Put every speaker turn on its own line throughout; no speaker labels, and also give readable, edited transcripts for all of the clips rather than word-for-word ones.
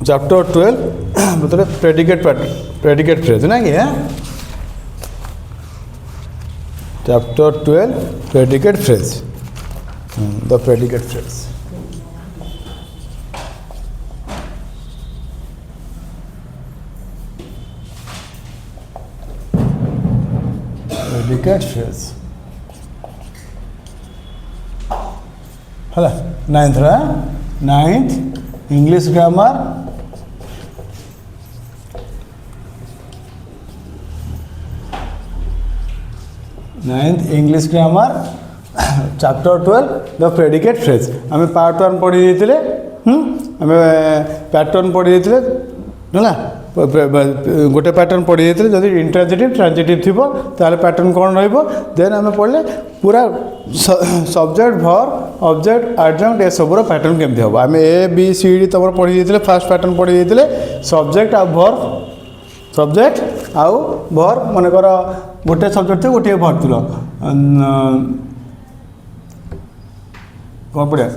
Chapter 12 मतलब predicate phrase ना कि chapter 12 predicate phrase the predicate phrase predicate phrase है ninth English grammar ninth English grammar chapter 12 the predicate phrase आम part 1 पढ़ी आम pattern पढ़ी है गोटे पैटर्न पढ़ी जब इंट्रांजिटिव ट्रांजिटिव थी ताले पैटर्न कौन रेन आम पढ़ले पूरा सब्जेक्ट वर्ब ऑब्जेक्ट एडजंक्ट ए सबूर पैटर्न केमती हम आम ए बी सी डी तुम पढ़ी फास्ट पैटर्न पढ़ी सब्जेक्ट आ वर्ब सब्जेक्ट आउ वर्ब मनकर गोटे सब्जेक्ट थे गोटे वर्ब थी कौन पढ़िया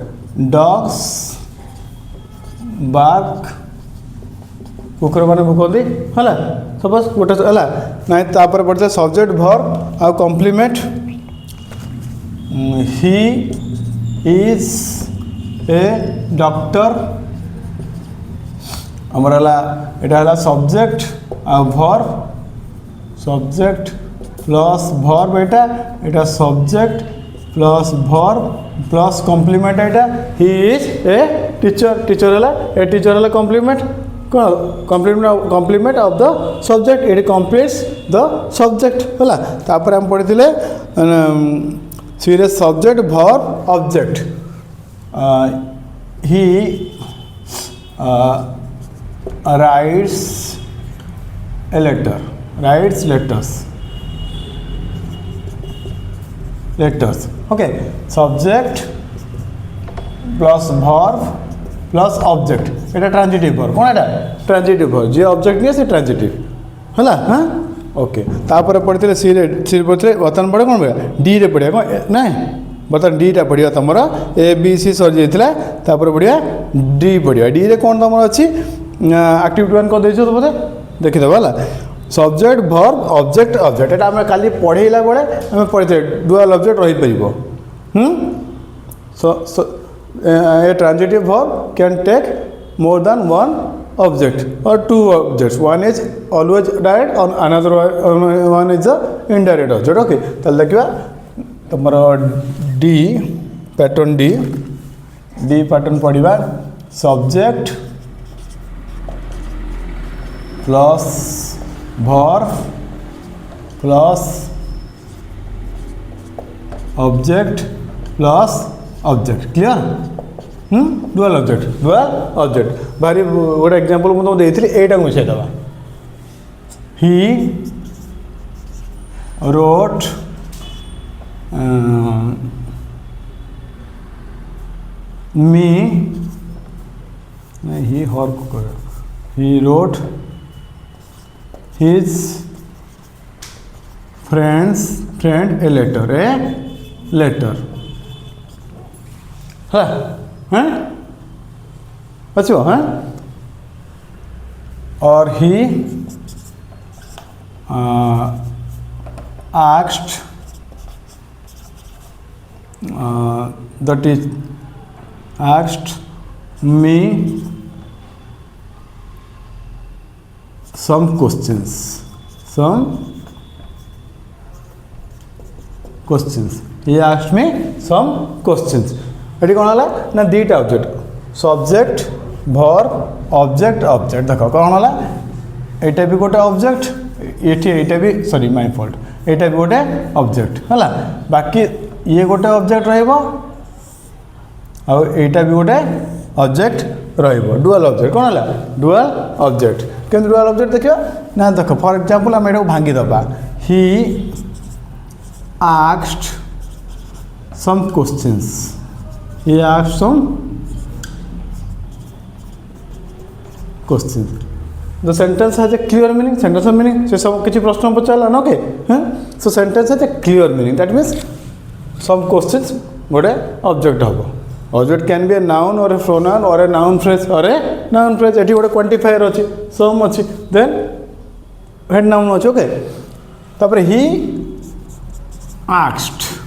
डॉग्स बार्क कुकुर मैंने भुकती है सपोज गोटे है ना तापर पढ़ते सब्जेक्ट वर्ब आउ complement he is a doctor आमर है सब्जेक्ट आ वर्ब सब्जेक्ट प्लस वर्ब एटा subject plus verb plus complement एटा he is a teacher teacher है ए टीचर है complement complement of the subject it completes the subject है तापर हम पढ़ी series subject verb object he writes a letter writes letters okay subject plus verb plus object एटा transitive verb कौन एटा transitive verb जे object नहीं से transitive है हाँ ओके तापर पढ़ते सी पढ़ते बर्तमान पढ़े कौन पढ़ा डी रे पढ़िया कौन ना बर्तमान डी टा पढ़िया तुम ए बी सी सरी जाता पढ़िया डी पढ़िया डी रे कौन तुम अच्छी एक्टिविटी वन कर देछ बोधे देखीदेव है सब्जेक्ट वर्ब ऑब्जेक्ट ऑब्जेक्ट एटा आम काली पढ़ेला बेले आम पढ़े डुअल ऑब्जेक्ट रही a transitive verb can take more than one object or two objects. One is always direct and another one is the indirect object. Okay, ताल देखिबा तमरो D pattern D pattern पढ़िबा subject plus verb plus object plus object clear dual object बारी गोटे example मुझे देती एटा मिसाई दबा he wrote me he her he wrote his friend a letter हाँ अच्छो हाँ और ही asked asked me some questions he asked me some questions ये कौन है ना दीटा ऑब्जेक्ट सब्जेक्ट वर्ब ऑब्जेक्ट देख कौन है यहाँ भी गोटे ऑब्जेक्ट ये भी सॉरी माय फॉल्ट यहाँ भी गोटे ऑब्जेक्ट है बाकी ये गोटे ऑब्जेक्ट रहा भी गोटे ऑब्जेक्ट डुअल ऑब्जेक्ट कौन है डुअल ऑब्जेक्ट केमती डुअल ऑब्जेक्ट देखिए ना देख फॉर एग्जांपल आम यहाँ भांगीदबा he asked some questions he asked some questions the sentence has a clear meaning sentence meaning से सब किसी प्रश्न पचाला ना okay so sentence has a clear meaning that means some questions गोटे ऑब्जेक्ट हम Object can be a noun or a pronoun or a noun phrase or a noun phrase. एठी गोटे quantifier अछि, some अछि, then head noun अछि. Okay. तापर he asked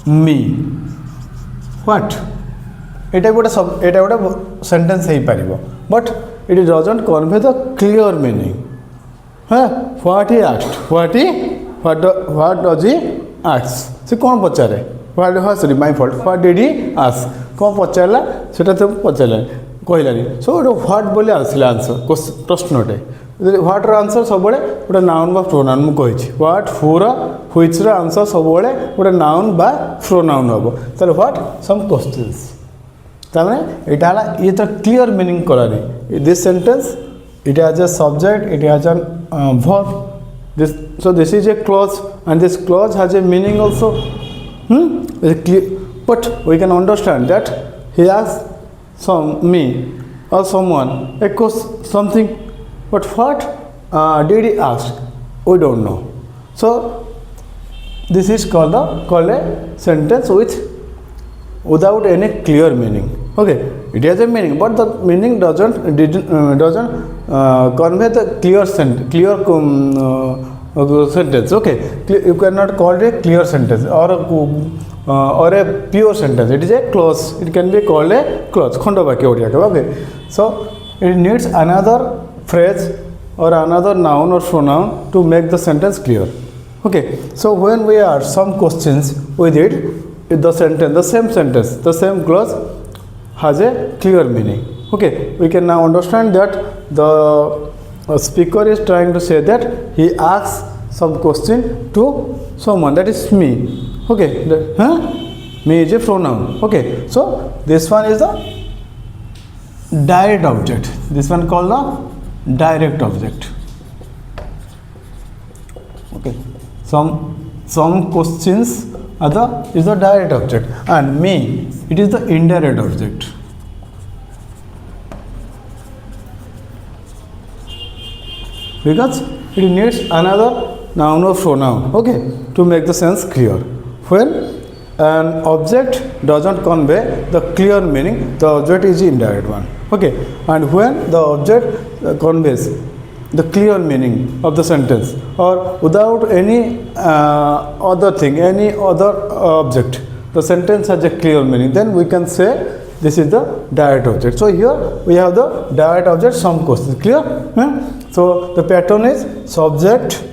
me what. एटा गोटे सेंटेंस हे पारिबो, but it doesn't convey the clear meaning. हाँ, what he asked, what does he ask? से कौन पचारे? Sorry, my fault. What did he ask? कौन पचारला? सेटा तो पचारला कहलानी. So what बोले आसला आंसर प्रश्नटे. What ର आंसर सब बळे गोटे नाउन बा प्रोनाउन मु कहिछि. What, who ର, which ର आंसर सब बळे गोटे नाउन बा प्रोनाउन हबो. ताले what some questions. तामे एटा हला ये तो क्लियर मीनिंग करानी. This sentence it has a subject, it has a verb. So this is a clause, and this clause has a meaning also. But we can understand that he asked me or someone a question, something. But what did he ask? We don't know. So this is called a sentence without any clear meaning. Okay, it has a meaning, but the meaning doesn't convey the clear sentence. Okay, you cannot call it a clear sentence or a pure sentence. It is a clause. It can be called a clause. Okay, so it needs another phrase or another noun or pronoun to make the sentence clear. Okay, so when we add some questions with it, the sentence, the same clause has a clear meaning. Okay, we can now understand that the speaker is trying to say that he asks some question to someone, that is me. Okay, me is a pronoun. Okay, so this one is the direct object. This one called the direct object. Okay, some questions is the direct object, and me, it is the indirect object. Because it needs another noun or pronoun, okay, to make the sense clear. When an object doesn't convey the clear meaning, the object is the indirect one. Okay, and when the object conveys the clear meaning of the sentence or without any other thing, any other object, the sentence has a clear meaning, then we can say this is the direct object. So here we have the direct object, some questions. Clear? So the pattern is subject,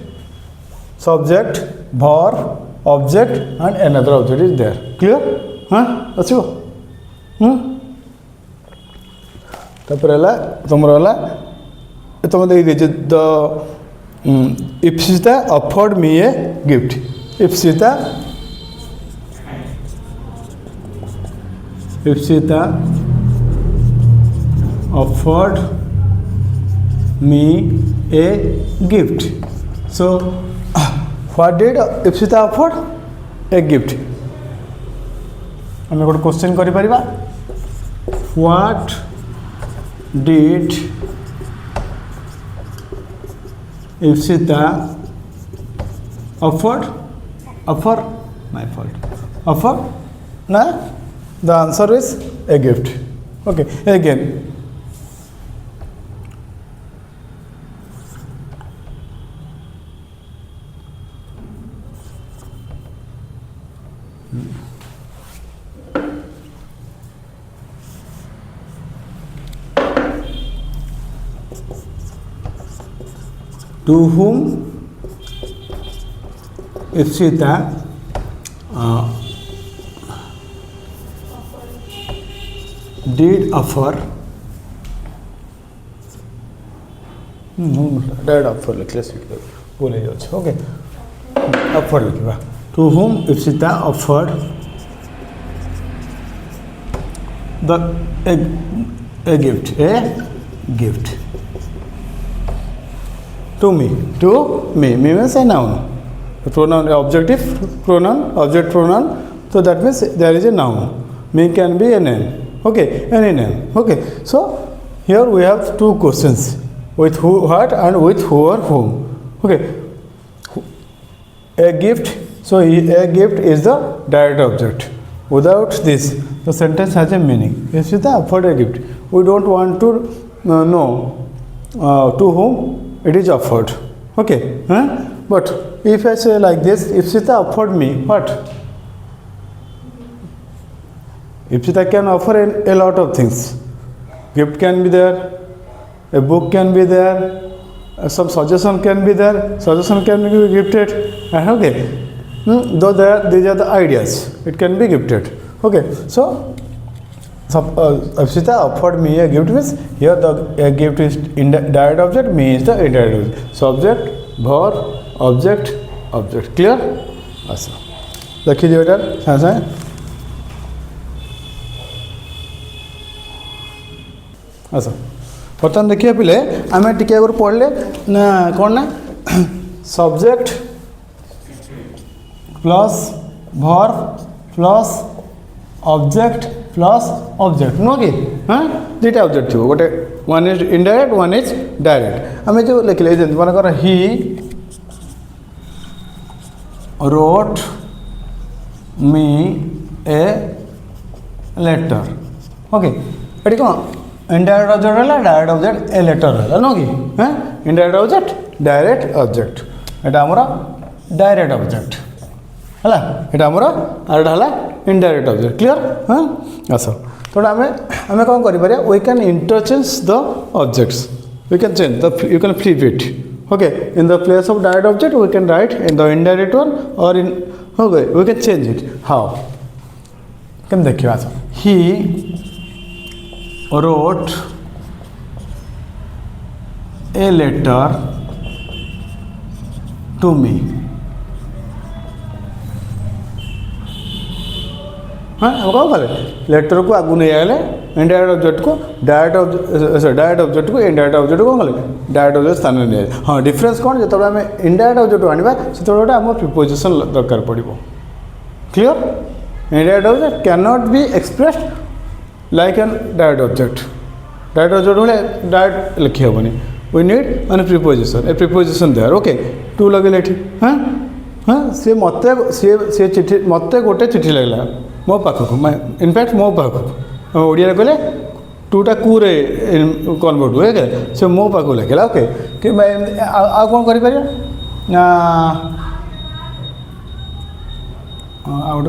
verb, object, and another object is there. Clear? Let's go. If Sita offered me a gift. If Sita offered me a gift. So what did Ipsita offer? A gift. आमे गोटे question करि परिबा. What did Ipsita offer? My fault. Offer? Na? The answer is a gift. Okay, again. To whom Ipsita did offer did offer बोले जाच्छे. Okay, offer लिखिबा. To whom Ipsita offered a gift. To me means a noun. The pronoun, objective pronoun, object pronoun. So that means there is a noun. Me can be a name. Okay, any name. Okay, so here we have two questions, with who, what, and with who or whom. Okay, a gift. So a gift is the direct object. Without this, the sentence has a meaning. Ipsita offered a gift. We don't want to know to whom it is offered. Okay, but if I say like this, Ipsita offered me what? Ipsita can offer a lot of things. Gift can be there, a book can be there, some suggestion can be there, suggestion can be gifted. Okay, though these are the ideas, it can be gifted. Okay, so Ipsita offered me a gift means here the gift is direct object, me is the indirect object. Subject, verb, object, object. Clear? अच्छा लिखी दिए बेटा साथ साथ अच्छा बर्तमान देखिए पिले आम टी पढ़ले ना कौन ना subject plus verb plus object plus object नुह कि हाँ दुईटा ऑब्जेक्ट थी गोटे one is indirect one is direct आम जो लिखले मनकर ही wrote me a letter. Okay, ये कौन indirect object है direct object a letter है ना कि हैं indirect object direct object এটা আমরা direct object है এটা আমরা আর এটা হলা indirect object. Clear? हाँ अच्छा तो हमें कौन करी पारे we can interchange the objects, we can change the you can flip it. Okay, in the place of direct object we can write in the indirect one or in okay we can change it. How? Can देखिए अच्छा he wrote a letter to me. हाँ हम कौन करें letter को आगू नहीं आए इनडायरेक्ट ऑब्जेक्ट को डायरेक्ट ऑब्जेक्ट को इनडायरेक्ट ऑब्जेक्ट को कौन डायरेक्ट ऑब्जेक्ट स्थान में नहीं हाँ डिफरेंस कौन जो आम इनडायरेक्ट ऑब्जेक्ट आने से गोटे आम प्रिपोजिशन दरकार पड़ो. Clear? Indirect object can not be expressed like an direct object भाई डायरेक्ट लिखी हेनी we need an preposition a preposition there. Okay to लगे हाँ हाँ सी मत सी चिठी मत गोटे चिठी लगला मो पाखक इनफैक्ट मो पाखक ओडिया कहले टूटा कूरे कन्वर्ट हुए से मो पाखक लिखला. ओके कि आ कौन कर गोटे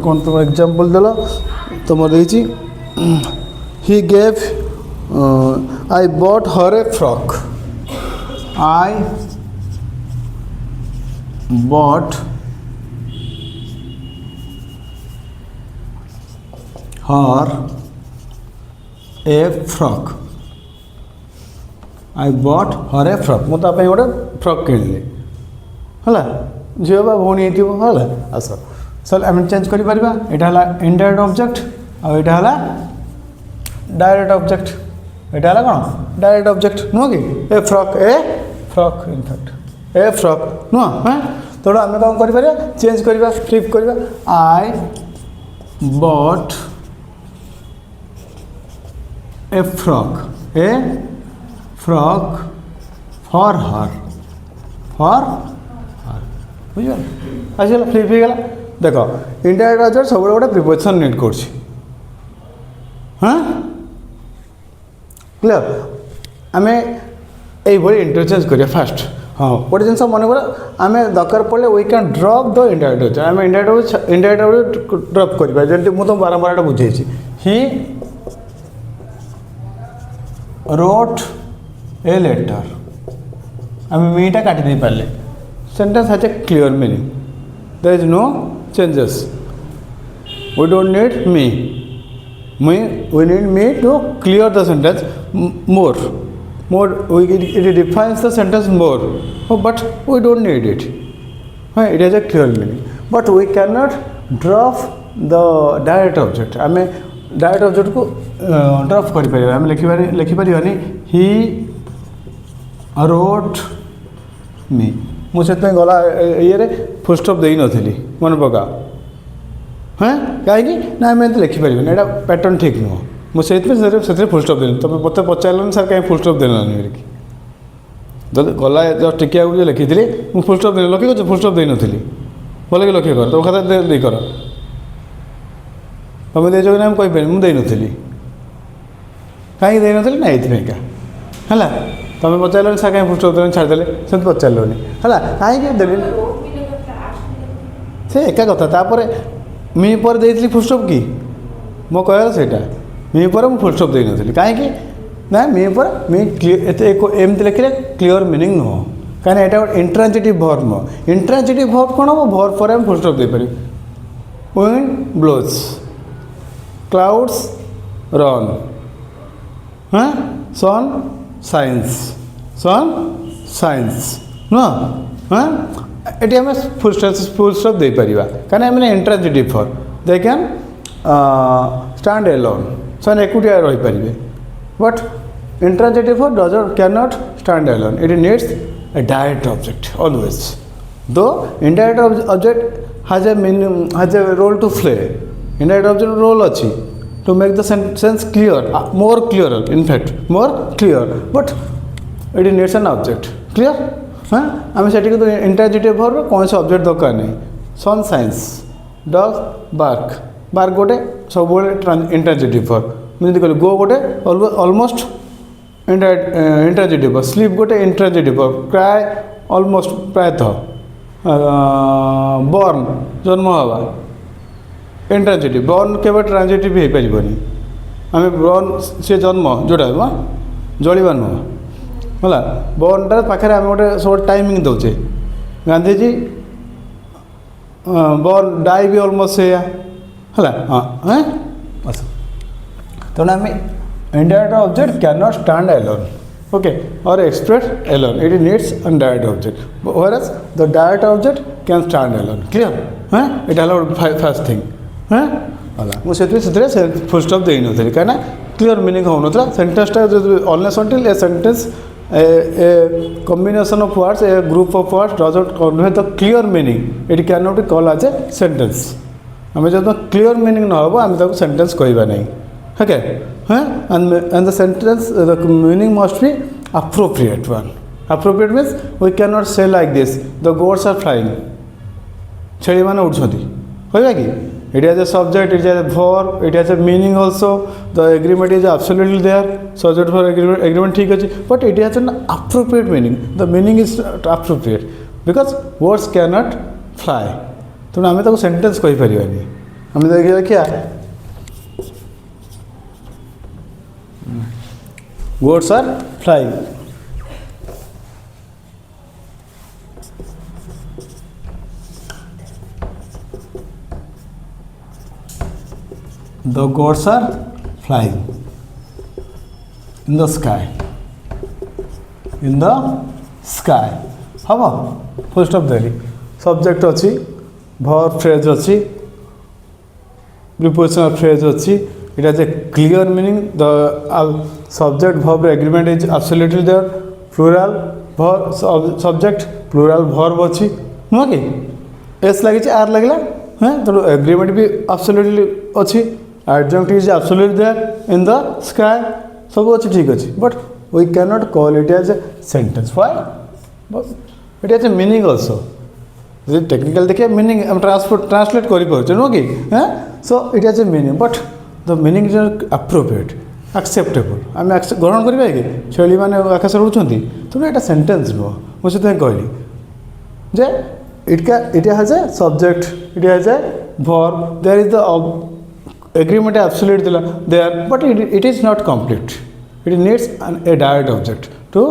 कौन तुम एग्जांपल देल तुम देखी he gave I bought her A frock. I bought her a frock. I bought her a frock. ମୁଁ ତା ପାଇଁ ଗୋଟେ ଫ୍ରକ୍ କିଣିଲି ହେଲା ଝିଅ ବା ଭଉଣୀ ହେଇଥିବ ହେଲା. ଆସ ସାର୍ ଆମେ ଚେଞ୍ଜ କରିପାରିବା. ଏଇଟା ହେଲା ଇନଡାଇରେକ୍ଟ ଅବଜେକ୍ଟ ଆଉ ଏଇଟା ହେଲା ଡାଇରେକ୍ଟ ଅବଜେକ୍ଟ. ଏଇଟା ହେଲା କ'ଣ ଡାଇରେକ୍ଟ ଅବଜେକ୍ଟ ନୁହଁ କି ଏ ଫ୍ରକ୍ ଇନଫ୍ୟାକ୍ଟ ଏ ଫ୍ରକ୍ ନୁହଁ. ହଁ ତେଣୁ ଆମେ କ'ଣ କରିପାରିବା ଚେଞ୍ଜ କରିବା ଫ୍ଲିପ୍ କରିବା. I bought a frog for her बुझे आसला फ्लिप हो गला. देख इनडायरेक्ट ऑब्जेक्ट सब गोटे प्रिपोजिशन नीड कर हाँ क्लियर. आम ये इंटरचेंज करिया फास्ट हाँ गोटे जिन मन कर आम दरकार पड़े we can drop the indirect object आम इनडायरेक्ट ऑब्जेक्ट ड्रप करा जमी मुझे बारंबार बुझे ही wrote a letter. I mean मीटा काटी नहीं पारे. Sentence has a clear meaning. There is no changes. We don't need me. We need me to clear the sentence more. It defines the sentence more. Oh, but we don't need it. It has a clear meaning. But we cannot drop the direct object. I mean direct object को drop कर आम लिखिपार ही wrote मी मुझे गला ये full stop दे नी मन पका हाँ कहीं ना आम लिखिपार यहाँ पैटर्न ठीक नुह मुझे फुल स्टॉप देनी तुम मत पचार सर कहीं फुल स्टॉप देनी गला जस्ट टिके आगे लिखी थी मुझे फुल स्टॉप दे लखी फुल स्टॉप दे नी भल कि लक्ष्य कर तुम खाता दे कर तुम देच कि ना कहीपर मुझे नी कहीं देन ना ये है तुम पचारे सार कहीं फुल स्टॉप छाड़दे से पचारे है कहीं देवी से एका कथा तापर मी पर देती फुल स्टॉप कि मो कह सेटा मी पर मुझे फुल स्टॉप दे नी कहीं ना मी पर मी एमती लिखिले क्लीयर मीनिंग नुह कहीं यहाँ गोटे इंट्रांजिटिव वर्ब नुह इंट्रांजिटिव वर्ब कौन हम वर्ब पर फुल स्टॉप दे पार विंड ब्लोज क्लाउड्स रन हाँ सन साइंस नुह हाँ ये आम फुल स्टॉप दे पार कहीं मैंने intransitive verb they can stand alone सन एकुटिया रही पारे but intransitive verb cannot stand alone. It needs a direct object always. Though indirect object has a role to play. Indirect object role achi to make the sentence clear, more clearer. In fact, more clear. But it needs an object. Clear? हाँ आम से तो intransitive verb कौन सा object दरकार नहीं. Sun shines, dog bark गोटे सब intransitive verb. मुझे कहले go गोटे almost इंट्रांजिटिव स्लीप गोटे इंट्रांजिटिव क्राए ऑलमोस्ट प्रायतः बर्न जन्म हवा इंट्रांजिटिव बर्न केवल ट्रांजिटिव हो पारनि आम बर्न से जन्म जोटा जलिवा नुह है बर्नटा पाखे आम गोटे सब टाइमिंग दौचे गांधीजी बर्न डाई भी ऑलमोस्ट से है हाँ तेना आम indirect object cannot stand alone, okay, or express alone. It needs a direct object. Whereas the direct object can stand alone. Clear? हाँ it allowed first thing. हाँ वाला मुझे से full stop दे नहीं होती क्या ना clear meaning हो नोतला sentence टा unless until a sentence a combination of words a group of words doesn't convey the clear meaning. It cannot be called as a sentence. हमें जब clear meaning ना हो हमें तो sentence कोई भी नहीं. Okay, huh? And the sentence, the meaning must be appropriate one. Appropriate means we cannot say like this. The goats are flying. छेली माने उड़छती. होगा कि? It has a subject, it has a verb, it has a meaning also. The agreement is absolutely there. Subject for agreement ठीक है but it has an appropriate meaning. The meaning is appropriate because words cannot fly. तो ना हमें तो sentence कोई परिवार नहीं. हमें देखिए क्या Goats are flying. The goats are flying in the sky. In the sky. हवा full stop देली. Subject अच्छी, verb phrase अच्छी, prepositional phrase अच्छी. It has a clear meaning. The subject verb agreement is absolutely there. Plural verb subject plural verb अच्छी नुह कि S लगे are लगला हाँ तो एग्रीमेंट भी absolutely अच्छी adjunct is absolutely there in the sky सब अच्छी ठीक अच्छी but we cannot call it as a sentence. Why? But it has a meaning also. Technical देखिए meaning हम translate करी पार्चे नुह कि हाँ so it has a meaning but the meaning is appropriate, acceptable. आम ग्रहण करेंगे कि छेली मैंने आकाश उड़ती तो ये सेन्टेन्स नुह मुझे कहली जे it has a subject, it has a verb, there is the agreement absolute there but it is not complete. It needs a direct object to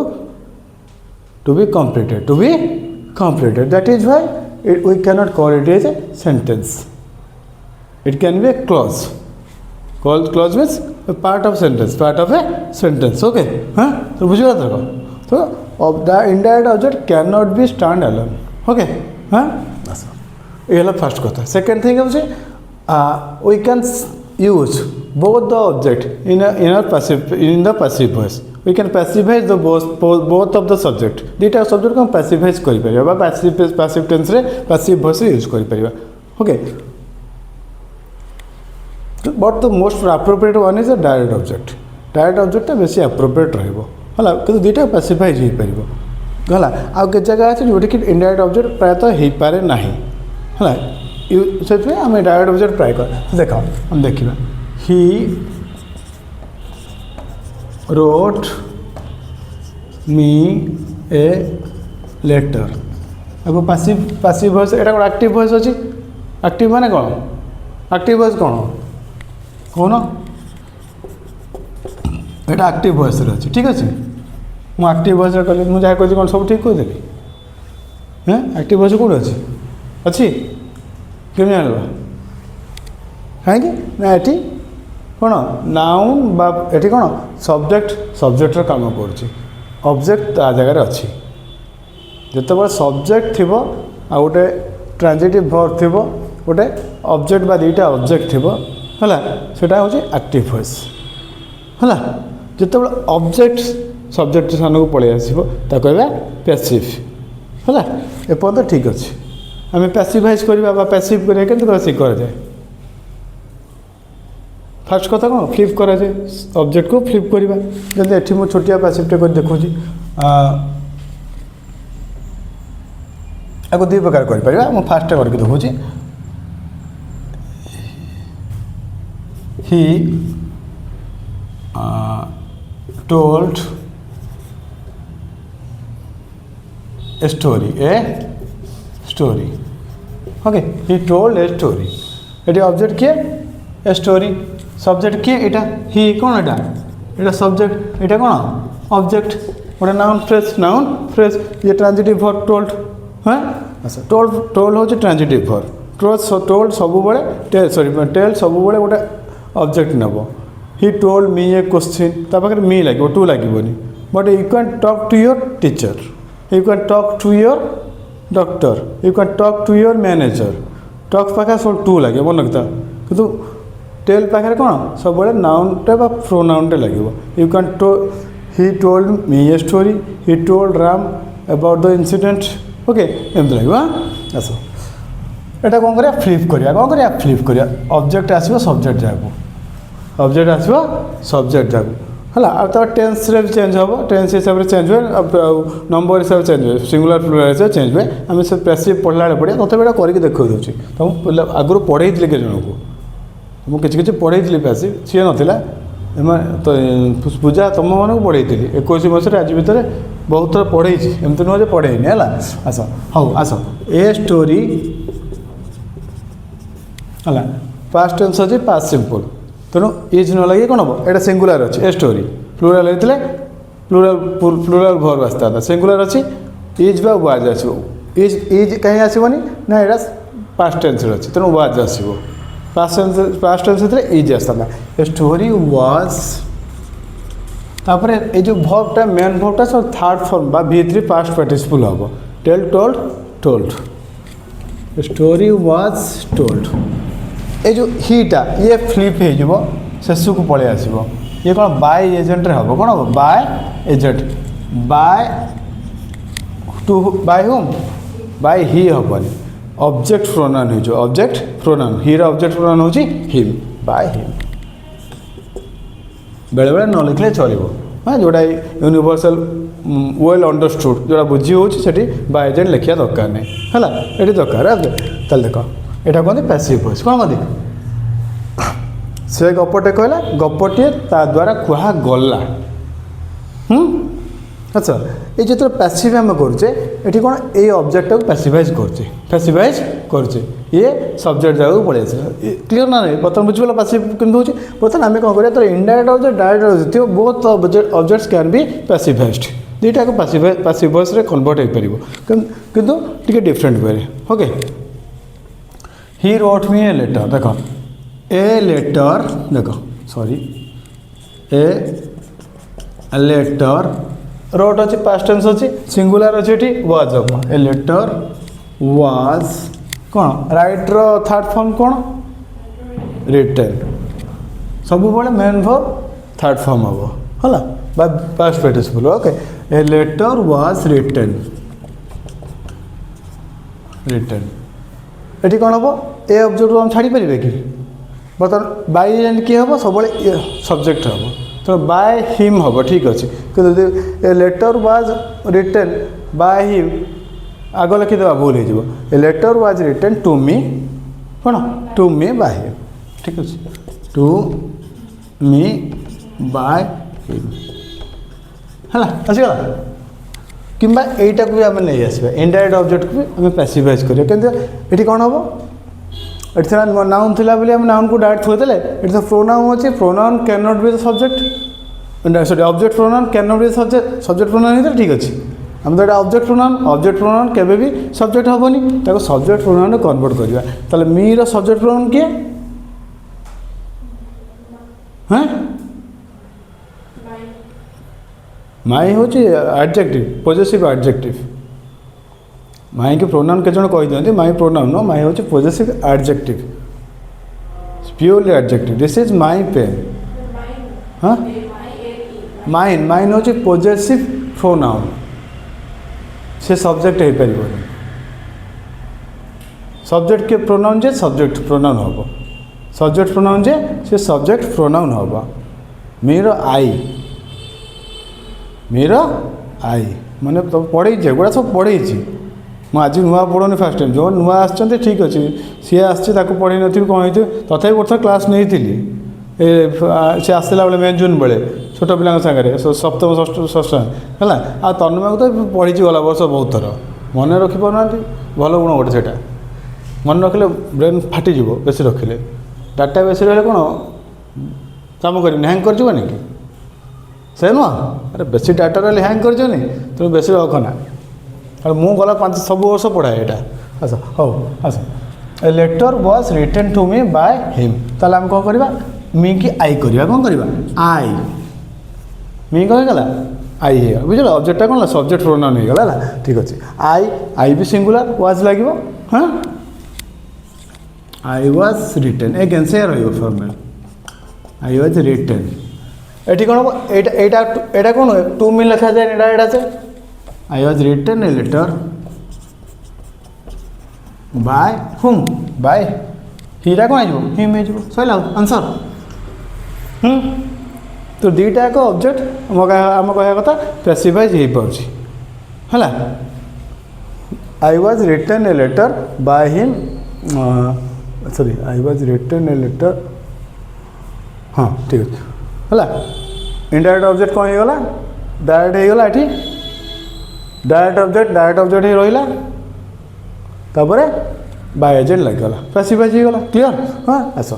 be completed. That is why we cannot call it as a sentence. It can be a clause. Clause means a part of a sentence. Okay, हाँ तो बुझे बात रखो तो the indirect object cannot be stand alone. Okay, हाँ ये है first कथा. Second thing है we can use both the object in the passive voice. We can passivize the both of the subject. दीटा subject को हम passivize करी परिया बा passive tense रे passive voice रे use करी परिया. Okay. But the most appropriate one is a direct object. Direct object है बेसी appropriate रहेगा. हला किंतु दीटा passivize ही परिया. हला आउ के जगह है जो कि indirect object प्रायतः ही पारे नहीं. हला से आम डायरेक्ट ऑब्जेक्ट ट्राई कर देख हम देखा he wrote me a letter अब पासिव वॉइस एटा गोटे एक्टिव वॉइस अच्छी एक्टिव माने कौन एक्टिव वॉइस कौन कौन एटा एक्टिव वॉइस अच्छी ठीक अच्छे मुझे एक्टिव वॉइस कल मुझे जहाँ कही कौन सब ठीक कहीदेली हाँ एक्टिव वॉइस कौन अच्छी अच्छी केमी जान कहीं ना ये कौन नाउन बा ये कौन सब्जेक्टर काम कर ऑब्जेक्ट ता जगह अच्छी जिते सब्जेक्ट थी आ गोटे ट्रांजिटिव वर्ब थी गोटे ऑब्जेक्ट बा दुईटा ऑब्जेक्ट थी है सेटा हूँ एक्टिव वॉइस है जिते ऑब्जेक्ट सब्जेक्ट स्थान को पलि आसो कहवा पैसिव है एपर्तंत ठीक अच्छे आम पैसिवाइज करवा पैसिव करा के पैसिव कराए फास्ट कथा कौन फ्लिप कराए ऑब्जेक्ट को फ्लिप करवा जब ये मुझे छोटिया पैसिवटे कर देखुची आपको दुई प्रकार कर मुझे फास्ट करके देखुची he told a story okay he told a story ये ऑब्जेक्ट किए ए स्टोरी सब्जेक्ट किए यहाँ ही कौन एटा सब्जेक्ट यहाँ कौन ऑब्जेक्ट गोटे नाउन फ्रेज ये ट्रांजिटिव वर्ब टोल्ड हाँ अच्छा टोल्ड हूँ ट्रांजिटिव वर्ब टोल्ड सब टेल सॉरी टेल सब गोटे ऑब्जेक्ट नब he told me A question तापर मी लगे टू लगे but you can talk to your teacher you can talk to your doctor you can talk to your manager talk पाखे सब to लगे मन रखता कि टेल पाखे कौन सब नाउनटे प्रोनाउनटे लगे you can he told me a story he told Ram about the incident okay एमती लगे आस एटा कौन करा फ्लिप करा कौन करा फ्लिप करा ऑब्जेक्ट आसो सब्जेक्ट जगह ऑब्जेक्ट आसो सब्जेक्ट जगह है तो टेन्स भी चेंज हम टेन्स हिसाब से चेंज हुए नंबर हिसाब से चेंज हुए सिंगुलर प्लुराल हिसाब से चेंज हुए आम से पैसिव पढ़ला बेले पढ़िया तथा करके देखा दूसरी तो आगुरी पढ़े के जन को मुझे किसी पढ़े पैसिव सी नाला तो पूजा तुम मानक पढ़े 21 मसीह आज भितर बहुत थर पढ़े एमती नुह पढ़ेनी है आस हाँ आस ए स्टोरी है पास्ट टेन्स अच्छी पास्ट सिंपल तेणु इज न लगे कौन हम ये सिंगुलर अच्छी ए स्टोरी प्लुराल होते प्लुराल वर्ब आसता था सिंगुलर अच्छी इज बा वाज आसो इज कहीं आसबनी ना यहाँ पास्ट टेन्स अच्छी तेणु वाज आसो पास्ट टेन्स इज आसता ए स्टोरी वाज तापर ये जो वर्बटा मेन वर्बटा सब थर्ड फॉर्म बा V3 पास्ट पार्टिसिपल हम tell told told story was told ये जो हीटा ये फ्लिप हो शेष को पलि आसो ये कौन बाय एजेंट हम कौन हम by agent by to by whom by he हेनी ऑब्जेक्ट प्रोनाउन हो object pronoun he object pronoun हो हिम बाय हिम बेले बेले न लिखले चलो हाँ जोटा यूनिवर्सल वेल अंडरस्टूड जोटा बुझी होती बाय एजेंट लिखा दरकार नहीं है ये दरकार चल देख यहाँ कहते पैसिव वॉइस कौन कहते से गपटे कहला गपटे ता द्वारा कह गला अच्छा ये जो पैसिव आम करुचे ये कौन ये ऑब्जेक्ट को पैसिवाइज करुचे ये सब्जेक्ट जगह पलि आस क्लीयर ना नहीं बर्तमान बुझे पैसिव केमती हो बर्तमान आम कौन कर indirect object direct object both objects can be passivized दुईटा को पैसिव वॉइस रे कन्वर्ट हो पार किंतु टिके different way okay he wrote me a letter देख ए लेटर देख सॉरी ए लेटर रोट अच्छी पास्ट टेंस अच्छी सिंगुलर अच्छी ये वाज हम ए लेटर वाज कौन राइट रो थर्ड फॉर्म कौन रिटन सब मेन वर्ब थर्ड फॉर्म हम है by past participle okay a letter was written ये कौन हम ए ऑब्जेक्ट को हम छाड़ी पारे कि बर्तमान बाय एजेंट किए हम सब सब्जेक्ट हम तो बाय हिम हम ठीक अच्छे कि letter was written by him आग लिखिदेवा भूल हो letter was written to me कौन टू मी बाय हिम ठीक अच्छे टू मी बाय हिम है आसगला कि यहीटा को भी आम नहीं आसवा इनडायरेक्ट ऑब्जेक्ट को भी आम पैसिफाइज करिया कि कौन हम ये नाउन थिला बोली हम नाउन को डायरेक्ट थोदेले ये तो प्रोनाउन अच्छे pronoun can not be the subject sorry object pronoun can not be the subject pronoun होता ठीक अच्छे हम तो ऑब्जेक्ट प्रोनाउन केबे भी सब्जेक्ट हेनी ताको सब्जेक्ट प्रोनाउन कन्वर्ट करवा ताले मी रो सब्जेक्ट प्रोनाउन किए हाँ माई हूँ एडजेक्टिव पॉजिटिव एडजेक्टिव माई के प्रोनाउन के जन कही दिखती माई प्रोनाउन नो माई हूँ possessive adjective purely adjective this is my pen हाँ माइन माइन हूँ पॉजिटिव प्रोनाउन से सब्जेक्ट हो पार सब्जेक्ट के प्रोनाउन जे सब्जेक्ट प्रोनाउन हम सब्जेक्ट प्रोनाउन जे से सब्जेक्ट प्रोनाउन हम मेरा आई मैंने तो पढ़े गुड़ा सब पढ़े मुझे नुआ पढ़ोनी फास्ट टाइम जो नुआ आसते ठीक अच्छे सी आसती पढ़े नी कौन हो तथा गोटे क्लास नहीं सी आसला बेले मे जून बेले छोट पिला सागर सप्तम षष्ठ है आ तन्मय को तो पढ़ी गला वर्ष बहुत थर मन रखिपार भल गुण गोटे से मन रखिले ब्रेन फाटिज बेसी रखिले डाटा बेसी रही कौन कम कर हैंग कर कि से नुह अरे बेसी डाटा रही हैंग कर तुम बेसी रखना और मु गला 5 सब वर्ष पढ़ाए यहाँ अच्छा हो अच्छा a letter was written to me by him ताले हम कौन करवा मी की आई करवा कौन करवा आई मी कह गला आई है बुझल ऑब्जेक्टा कौन सब्जेक्ट प्रोनाउन हो गला ठीक अच्छे आई भी सिंगुलर वाज लगे हाँ आई वाज रिटन एगेन से फॉर्मेल आई वाज रिटन ये कौन हम यहाँ कौन टू मी लिखा जाए यहाँ से I was written a letter by whom by हीरा कौन हो हिम हो सही आंसर तो दीटा एक ऑब्जेक्ट आम कह कथा स्पेसिफाइज हो पाँच है I was written a letter by him sorry I was written a letter हाँ ठीक है है इनडायरेक्ट ऑब्जेक्ट कौन हो गला डायरेक्ट हो गला ये डायरेक्ट ऑब्जेक्ट ही रहा तापर बाय एजेंट लगला स्पेसिफाइज हो गला क्लियर हाँ आस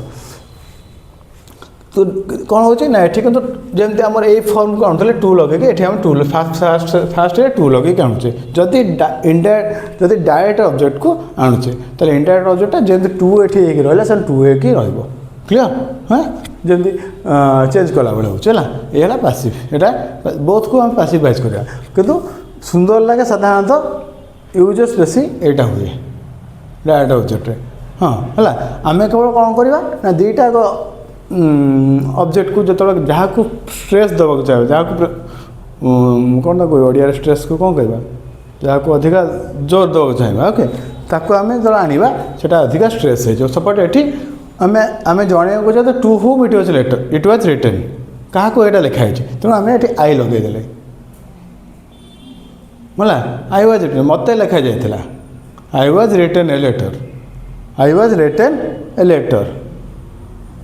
तो कौन हो ये कि जमी आम ये फर्म को आणुले टू लगे ये टू फास्ट टू लगे आणुचे जदि इनडायरेक्ट जदि डायरेक्ट ऑब्जेक्ट को आणुचे तो इनडायरेक्ट ऑब्जेक्टा जमी टू ये रहा से टू एक क्लियर हाँ जमी चेंज कला बेले होगा पैसिव यहाँ बोथ को हम पैसिफाइज करा किंतु सुंदर लगे साधारणतः यूजेस बेसी यहाँ हुए डायरेक्ट ऑब्जेक्ट हाँ है आम केवल कौन करवा ना दीटा ऑब्जेक्ट को जो जहाँ को स्ट्रेस देवाक चाहिए जहाँ को कौन कह ओडिया स्ट्रेस को कौन कहवा जहाँ को अधिका जोर देवाक चाहिए ओके ताको आम जो आना से अधिका स्ट्रेस हो सपोर्ट ये आम आम जनवाक चाहते to whom it was letter it was written क्या यहाँ लिखाई तेणु आम ये आई लगेदे बोला आई वाज रिटन मत लिखा जाता I was written a letter I was written a letter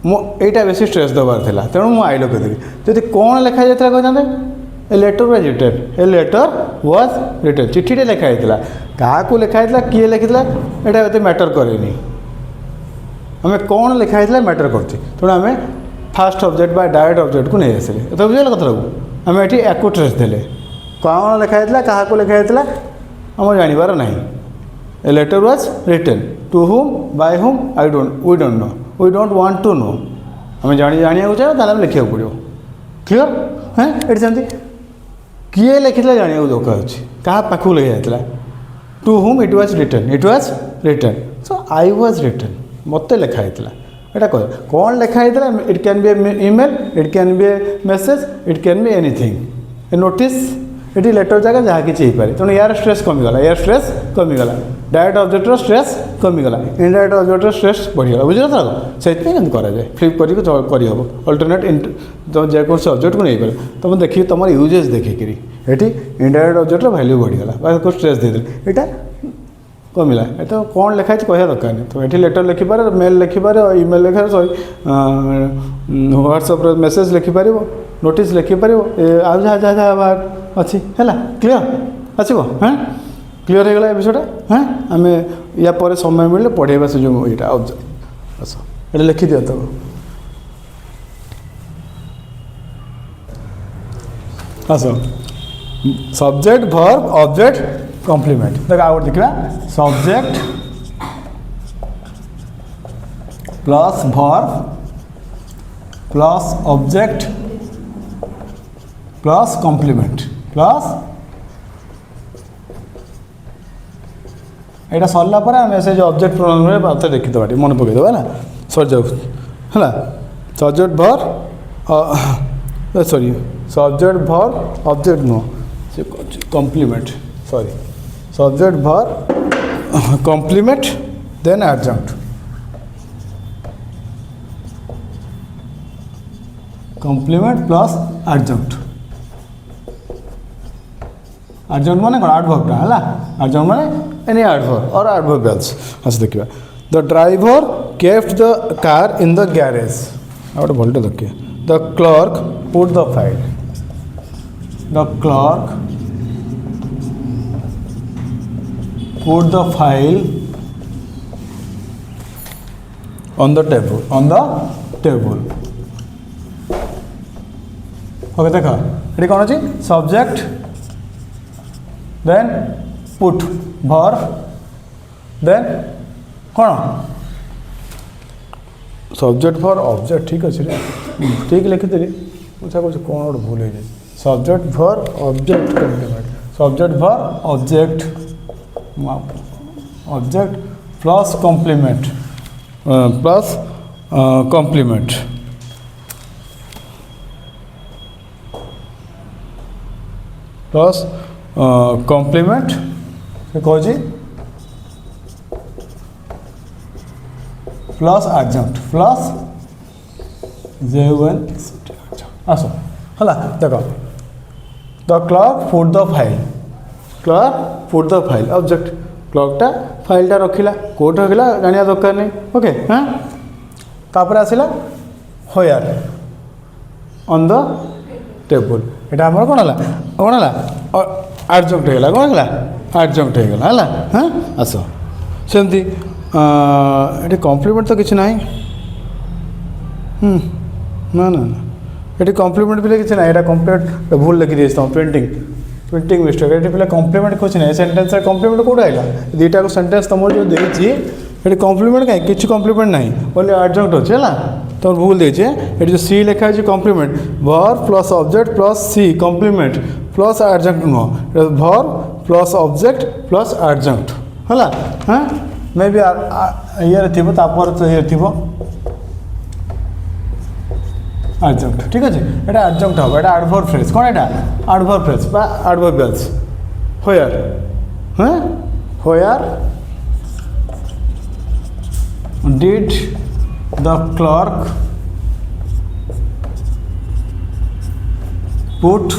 मुझा बेस स्ट्रेस देवार था तेणु मुझे आई लगेदेवी जब कौन लिखा जाता कहते a letter was written a letter was written चिठीटे लिखाई क्या लिखाई किए लिखी यहाँ ये मैटर करे आम कौन लिखाई मैटर करेणु आम फास्ट ऑब्जेक्ट बा डायरेक्ट ऑब्जेक्ट को नहीं आसिले तो बुझे कथा को आम ये या ट्रेस देले कौन लिखाई क्या लिखाई आम जानवर ना a letter was written to whom by whom we don't know we don't want to know आम जाना चाहिए लिखा पड़ो क्लियर हाँ ये सेमती किए लिखी जाना दरकार अच्छे क्या पाख लिखा जाता to whom it was written so I was written मत लिखाई यहाँ कह कौन लिखाई it can be a email it can be a message it can be anything a notice ये लेटर जगह जहाँ कि पारे तेणु यार स्ट्रेस कमीगला यार स्ट्रेस कमीगला डायरेक्ट ऑब्जेक्टर स्ट्रेस कमीगला इनडायरेक्ट ऑब्जेक्टर स्ट्रेस बढ़ीगला बुझे से कराए फ्लिप करहब अल्टरनेट तुम जेकोसी ऑब्जेक्ट को नहीं पारे तुम देखिए तुम यूजेस देखिकी ये इनडायरेक्ट ऑब्जेक्टर वैल्यू बढ़ीगला स्ट्रेस देदेले यहाँ कमिला ये तो कौन लिखाई कह दरकार नहीं। तो ये लेटर लिखिपारे, मेल लिखिपारे, इमेल लिखा सॉरी व्हाट्सएप मेसेज लिखिपार, नोटिस लिखिपार, आ जहाँ जहाँ जहाँ अच्छी है क्लीयर आसो हाँ क्लीयर हो गला ए विषयटा हाँ आम या पर समय मिले पढ़ेगा से जो यहाँ आस ये लिखि दिया तो आस सब्जेक्ट वर्ब ऑब्जेक्ट कॉम्प्लीमेंट देख आउ देखा subject plus verb plus object plus complement plus यहाँ सरला आम से ऑब्जेक्ट प्रोनाउन बात देखीदे टे मन पकईदे है सर जाऊ है सब्जेक्ट भर सॉरी सब्जेक्ट भर ऑब्जेक्ट नुह complement sorry subject verb complement then adjunct complement plus adjunct adjunct माने कौन एडवर्बटा है एडजंक्ट माने एनी एडवर्ब और एडवर्ब एल्स अच्छा देखिए the driver kept the car in the garage गोटे भलटे देखिए the clerk put the file the clerk put the file on the table okay देख ये कौन अच्छी subject then put verb then कौन सब्जेक्ट भर ऑब्जेक्ट ठीक अच्छे ठीक लिखिदी मुझे कौन गोटे भूल हो जाए सब्जेक्ट भर ऑब्जेक्ट कॉम्प्लीमेंट सब्जेक्ट भर object object plus complement plus complement plus complement कौन प्लस एडजंक्ट प्लस जेवन आस है देख the clerk put the file clerk put the file object क्लर्कटा फाइलटा रखिला कोट रखिला जानिया दरकार नहीं ओके हाँ तापर आसला होयर ऑन द टेबल यहाँ आम कौन है एडजंक्ट होगा कौन है एडजंक्ट होगा है हाँ आस सेमती ये कॉम्प्लीमेंट तो किसी ना ना ना ये कॉम्प्लीमेंट भी किसी ना यहाँ कम्प्लीमेंट भूल लिखी दी प्रिंटिंग प्रिंटिंग मिस्टेक ये पे कॉम्प्लीमेंट कुछ ना सेंटेंस कॉम्प्लीमेंट कौट आएगा दुईटा को सेंटेंस तुम जो देती ये कॉम्प्लीमेंट कहीं किसी कॉम्प्लीमेंट ना बोले एडजंक्ट अच्छे है तुम भूल देचे ये जो सी लिखा है कॉम्प्लीमेंट भर plus object plus C complement plus adjunct नुह भर प्लस ऑब्जेक्ट प्लस एडजंक्ट है हाँ मे बी ये थी तो ये थी एडजंक्ट ठीक अच्छे ये एडजंक्ट हम ये एडवर्ब फ्रेज कौन यहाँ एडवर्ब फ्रेज एडवर्बियल्स होयर हाँ होयर did the clerk put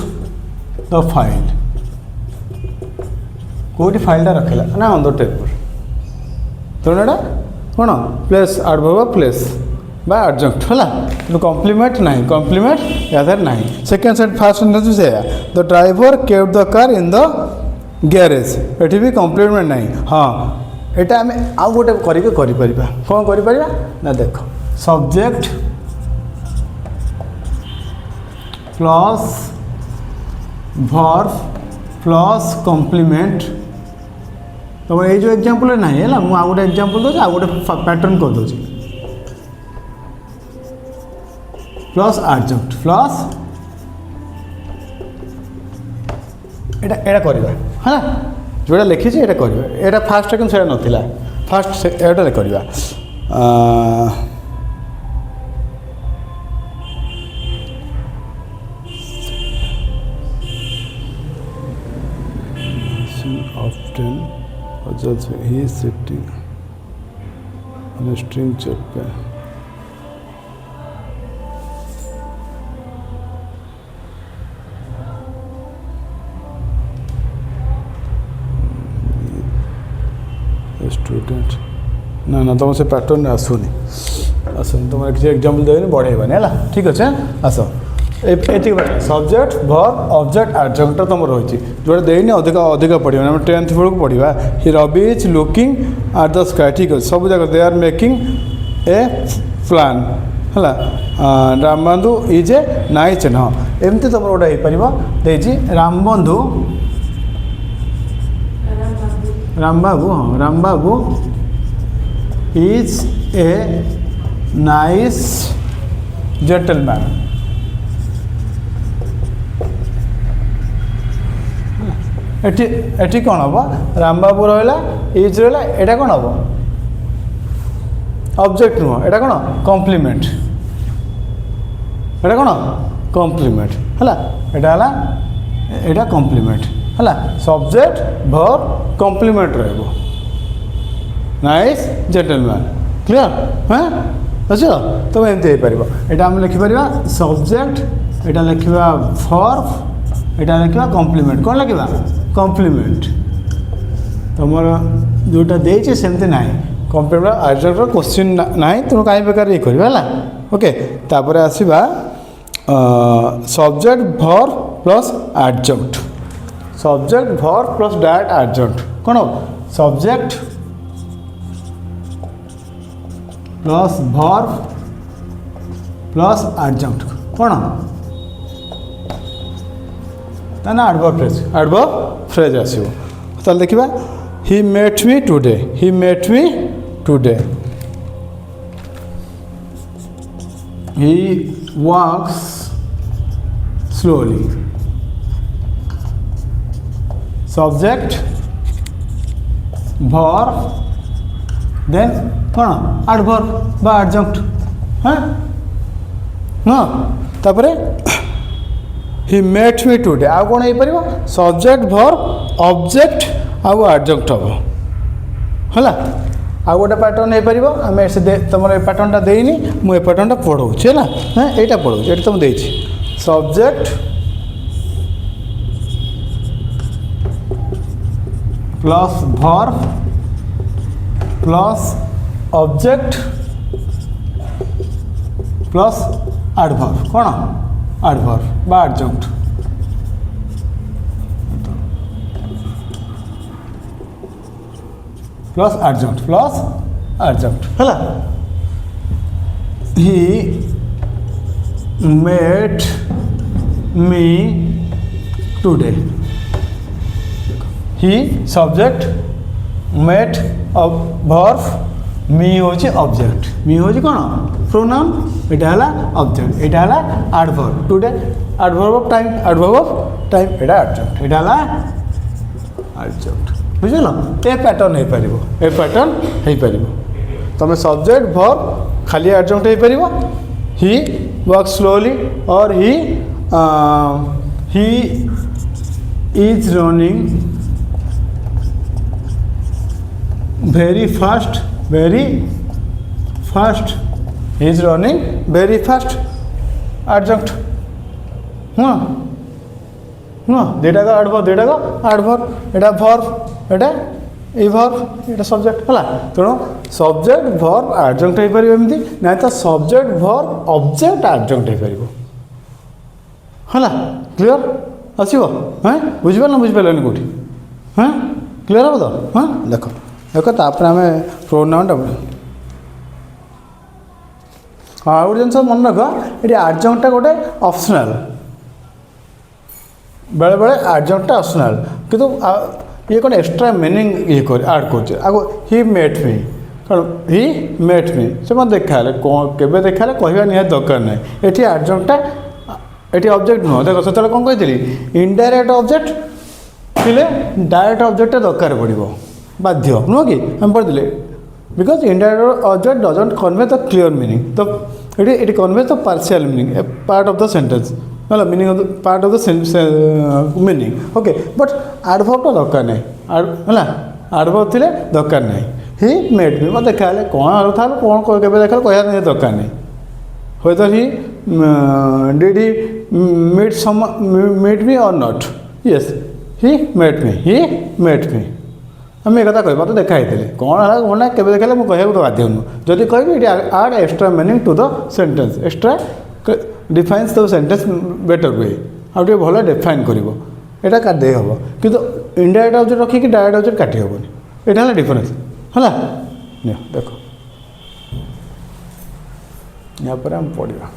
the file कौटी फाइलटा रखला ना ऑन द टेबल तेणु एटा कौन प्लेस एडवर्ब प्लेस बा एडजंक्ट है कॉम्प्लीमेंट नहीं कॉम्प्लीमेंट याद ना सेकेंड सेंट फास्ट सेंटेंस भी से the driver kept the car in the garage ये भी कॉम्प्लीमेंट नहीं हाँ यहाँ आम आउ गोटे करें कौन कर ना देख subject plus verb plus complement तो ये जो एग्जांपल ना है मुझे गोटे एग्जांपल दूसरी आ गोटे पैटर्न कर दूसरी प्लस एडजंक्ट प्लस एटा करवा है जोड़ा लिखी ये करवा यहाँ फास्ट सेकेंड से नाला फास्ट एटा करवा often also he is sitting on a string check पे स्टूडेंट ना ना तुम से पैटर्न आसुनी आसुनी तुम किसी एग्जांपल देनी बढ़ेबानी है ठीक अच्छे आस ये सब्जेक्ट वर्ब ऑब्जेक्ट एडजंक्ट तुम रही जो देनी अधिक अधिक पढ़ा आम 10th बेलू पढ़ा हि Ravi is looking at the sky ठीक अच्छे सब जगह they are making a plan है रामबंधु इज ए नाइस हाँ एमती तुम गोटे हो पार रामबंधु रामबाबू हाँ Rambabu is a nice gentleman eighty कौन हम रामबाबू रहा इज रहा यहाँ कौन हम ऑब्जेक्ट नुह यहाँ कौन कॉम्प्लीमेंट यहाँ कौन कॉम्प्लीमेंट है यहाँ कॉम्प्लीमेंट है सब्जेक्ट वर्ब कॉम्प्लीमेंट रहो नाइस जेंटलमैन क्लियर हाँ अच्छा तुम एमती हो पार यहाँ आम लिखिपर सब्जेक्ट यहाँ लिखा वर्ब यहाँ लिखा कॉम्प्लीमेंट कौन लिखा कॉम्प्लीमेंट तुम जोटा देती सेमती ना कॉम्प्लीमेंट एडजेक्टिव क्वेश्चन ना तेणु कहीं बेकार ये कर ओके तापर आसवा subject verb plus adjunct subject verb plus direct adjunct कौन subject plus verb plus adjunct कौन ना एडवर्ब फ्रेज आसो तो देखा he met me today he met me today he walks slowly subject verb then कौन adverb बा adjunct हाँ हाँ तापर ही मेट मी टुडे आ कौन हो पार सब्जेक्ट वर्ब ऑब्जेक्ट आउ एडजंक्ट हम है आ गोटे पैटर्न हो पार आम तुम ये पैटर्नटा देनी मुझे पैटर्नटा पढ़ाऊँगी है हाँ यहाँ पढ़ाऊँ ये तुम देती subject plus verb plus object plus adverb कौन एडवर्ब बा एडजंक्ट प्लस एडजंक्ट है he met me today he subject met verb me हूँ ऑब्जेक्ट मी हूँ कौन प्रोनाउन यहाँ है ऑब्जेक्ट यहाँ है adverb today adverb of time यहाँ एडजंक्ट यहाँ है एडजंक्ट बुझल ए पैटर्न हो पार ए पैटर्न हो पार तुम सब्जेक्ट वर्ब खाली एडजंक्ट हो पार ही वर्क स्लोली और he is running very fast he is running very fast adjunct हाँ हाँ दुटा का adverb Etah verb Etah a verb एटा सब्जेक्ट है तेणु सब्जेक्ट वर्ब एडजंक्ट हो पार एमती ना तो सब्जेक्ट वर्ब ऑब्जेक्ट एडजंक्ट हो पार है क्लीयर आसो हाँ बुझिपार कौटी हाँ क्लीयर हम तो हाँ देख देख तापर आम प्रोनाउनटा हाँ गोटे जिन मन रख ये एडजंक्टटा गोटे ऑप्शनल बेले बेले एडजंक्टटा ऑप्शनल किंतु ये कौन एक्स्ट्रा मीनिंग ये ऐड कर आगो ही मेट मी कौन ही मेट मी से मत देखा कौन के देखा कहवा निहाती दरकार ना ये एडजंक्टटा ये ऑब्जेक्ट नुह देख से कौन कही इनडायरेक्ट ऑब्जेक्ट थे डायरेक्ट ऑब्जेक्ट दरकार पड़ो बाध्य नुह कि हम पढ़ी because indirect object doesn't convey the clear meaning तो it convey the partial meaning a part of the sentence मतलब meaning of the part of the meaning okay but adverb तो दरकार नहीं है एडवर्ब थे दरकार नहीं ही मेड मी मत देखा कौन था कौन के देखा कहना दरकार नहीं whether he did he meet me or not yes he met me आम एक कथा मत देखाई कौन है कौन ना केवे देखा मुझे कहूँ तो बाध्य नुह जदि कहबी ये add extra meaning to the sentence extra defines the sentence better way आउटे भल डिफाइन कर यहाँ काटदे हम कि इनडायरेक्ट ऑब्जेक्ट रखिक डायरेक्ट ऑब्जेक्ट काटी हेनी यहाँ डिफरेन्स है देख यहाँ पर हम पढ़ा